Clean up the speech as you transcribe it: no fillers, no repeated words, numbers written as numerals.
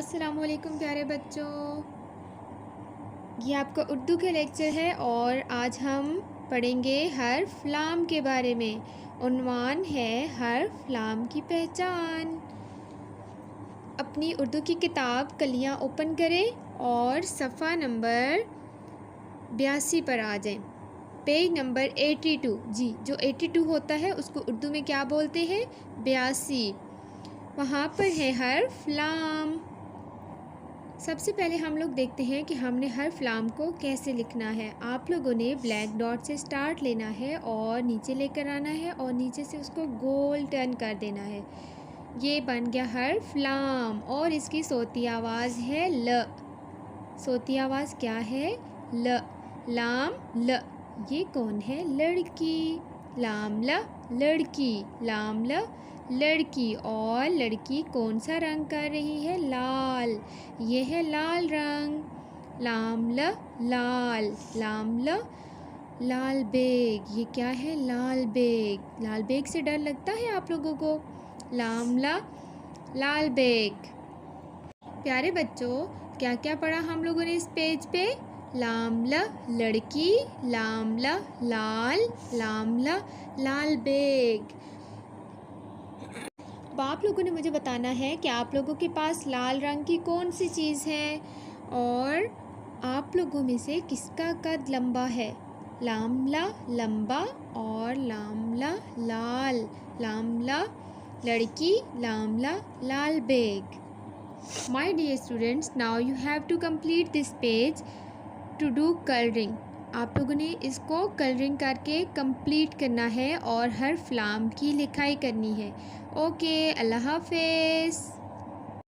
अस्सलाम वालेकुम प्यारे बच्चों। ये आपका उर्दू का लेक्चर है और आज हम पढ़ेंगे हर्फ लाम के बारे में। उन्वान है हर्फ लाम की पहचान। अपनी उर्दू की किताब कलियाँ ओपन करें और सफ़ा नंबर 82 पर आ जाएं। Page number 82। जी, जो 82 होता है उसको उर्दू में क्या बोलते हैं? 82। वहाँ पर है हर्फ लाम। सबसे पहले हम लोग देखते हैं कि हमने हर्फ लाम को कैसे लिखना है। आप लोगों ने ब्लैक डॉट से स्टार्ट लेना है और नीचे लेकर आना है और नीचे से उसको गोल टर्न कर देना है। ये बन गया हर्फ लाम और इसकी सोती आवाज़ है ल। सोती आवाज़ क्या है? ल। लाम ल। ये कौन है? लड़की। लाम ल लड़की। लाम ल लड़की। और लड़की कौन सा रंग कर रही है? लाल। ये है लाल रंग। लाम ल लाल। लाम ल लाल बेग। ये क्या है? लाल बेग। लाल बेग से डर लगता है आप लोगों को? लाम ल लाल बेग। प्यारे बच्चों, क्या क्या पढ़ा हम लोगों ने इस पेज पे? लाम ल लड़की। लाम ल लाल। लाम ल लाल बेग। अब आप लोगों ने मुझे बताना है कि आप लोगों के पास लाल रंग की कौन सी चीज़ है और आप लोगों में से किसका कद लंबा है? लामला लंबा और लामला लाल। लामला लड़की। लामला लाल bag. My dear students, now you have to complete this page to do coloring. आप लोगों ने इसको कलरिंग करके कंप्लीट करना है और हर्फ लाम की लिखाई करनी है। ओके, अल्लाह हाफिज़।